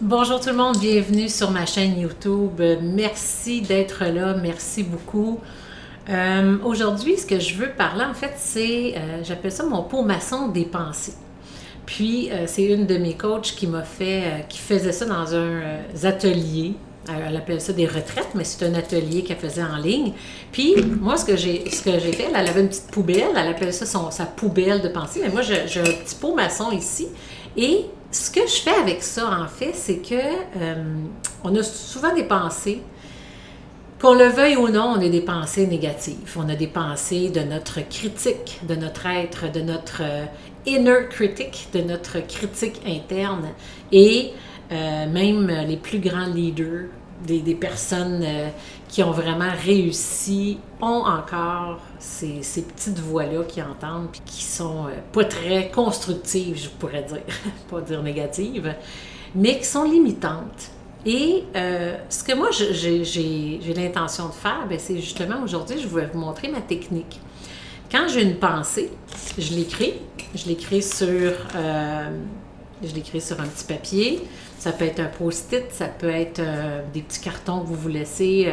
Bonjour tout le monde, bienvenue sur ma chaîne YouTube. Merci d'être là, merci beaucoup. Aujourd'hui, ce que je veux parler, en fait, c'est, j'appelle ça mon pot maçon des pensées. Puis, c'est une de mes coachs qui qui faisait ça dans un atelier. Elle appelle ça des retraites, mais c'est un atelier qu'elle faisait en ligne. Puis, moi, ce que j'ai fait, elle avait une petite poubelle, elle appelle ça sa poubelle de pensée. Mais moi, j'ai un petit pot maçon ici. Et ce que je fais avec ça, en fait, c'est que on a souvent des pensées, qu'on le veuille ou non, on a des pensées négatives. On a des pensées de notre critique, de notre être, de notre inner critic, de notre critique interne. Et même les plus grands leaders, des personnes qui ont vraiment réussi, ont encore ces petites voix-là qui entendent et qui sont pas très constructives, je pourrais dire, pas dire négatives, mais qui sont limitantes. Et ce que moi, j'ai l'intention de faire, c'est justement aujourd'hui, je vais vous montrer ma technique. Quand j'ai une pensée, je l'écris sur un petit papier. Ça peut être un post-it, ça peut être des petits cartons que vous vous laissez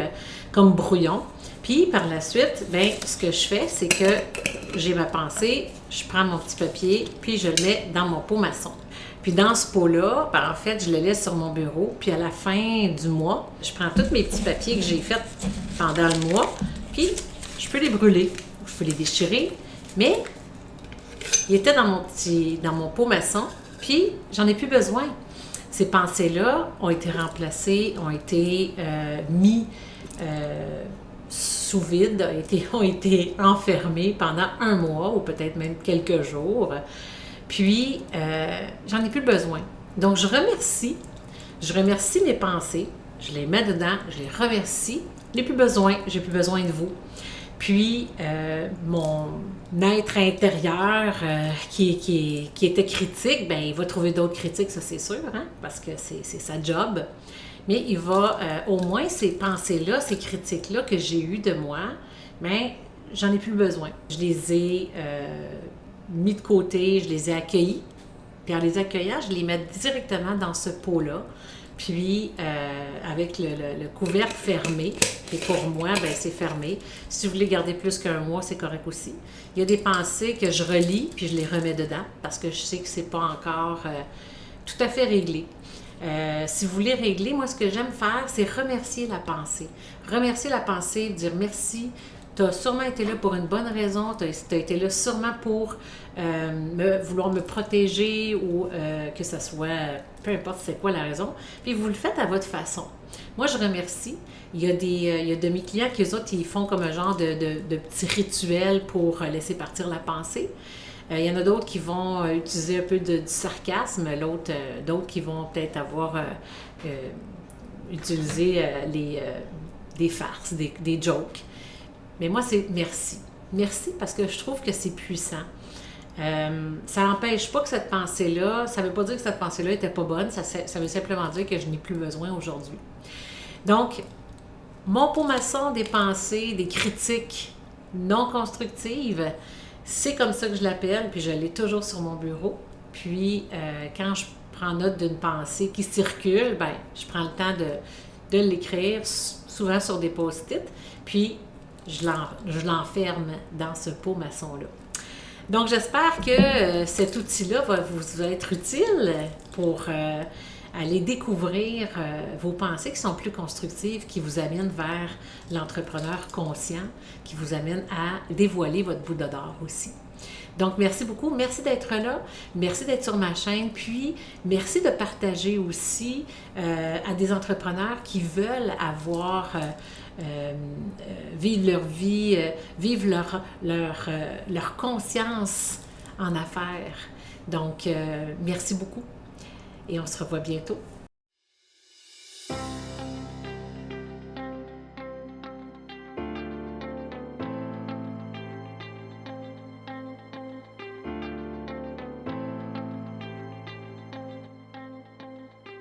comme brouillon. Puis par la suite, ce que je fais, c'est que j'ai ma pensée, je prends mon petit papier, puis je le mets dans mon pot maçon. Puis dans ce pot-là, en fait, je le laisse sur mon bureau. Puis à la fin du mois, je prends tous mes petits papiers que j'ai faits pendant le mois, puis je peux les brûler, je peux les déchirer, mais il était dans mon pot maçon, puis j'en ai plus besoin. Ces pensées-là ont été remplacées, ont été mis sous vide, ont été enfermées pendant un mois ou peut-être même quelques jours. Puis, j'en ai plus besoin. Donc, je remercie mes pensées, je les mets dedans, je les remercie. Je n'ai plus besoin, j'ai plus besoin de vous. Puis, mon être intérieur qui était critique, il va trouver d'autres critiques, ça c'est sûr, hein, parce que c'est sa job. Mais il va, au moins ces pensées-là, ces critiques-là que j'ai eues de moi, j'en ai plus besoin. Je les ai mis de côté, je les ai accueillis. Puis en les accueillant, je les mets directement dans ce pot-là. Puis, avec le couvercle fermé, et pour moi, c'est fermé. Si vous voulez garder plus qu'un mois, c'est correct aussi. Il y a des pensées que je relis, puis je les remets dedans, parce que je sais que c'est pas encore tout à fait réglé. Si vous voulez régler, moi, ce que j'aime faire, c'est remercier la pensée. Remercier la pensée, dire merci. Tu as sûrement été là pour une bonne raison, tu as été là sûrement pour vouloir me protéger ou que ce soit, peu importe c'est quoi la raison, puis vous le faites à votre façon. Moi, je remercie. Il y a de mes clients qui, eux autres, ils font comme un genre de petit rituel pour laisser partir la pensée. Il y en a d'autres qui vont utiliser un peu du sarcasme, d'autres qui vont peut-être avoir utilisé des farces, des jokes. Mais moi, c'est merci. Merci parce que je trouve que c'est puissant. Ça n'empêche pas que cette pensée-là, ça ne veut pas dire que cette pensée-là n'était pas bonne, ça veut simplement dire que je n'ai plus besoin aujourd'hui. Donc, mon pot maçon des pensées, des critiques non constructives, c'est comme ça que je l'appelle, puis je l'ai toujours sur mon bureau. Puis, quand je prends note d'une pensée qui circule, je prends le temps de l'écrire, souvent sur des post-it, puis je l'enferme dans ce pot maçon-là. Donc, j'espère que cet outil-là va vous être utile pour aller découvrir vos pensées qui sont plus constructives, qui vous amènent vers l'entrepreneur conscient, qui vous amènent à dévoiler votre bout d'or aussi. Donc, merci beaucoup. Merci d'être là. Merci d'être sur ma chaîne. Puis, merci de partager aussi à des entrepreneurs qui veulent vivre leur vie, vivre leur conscience en affaires. Donc, merci beaucoup et on se revoit bientôt.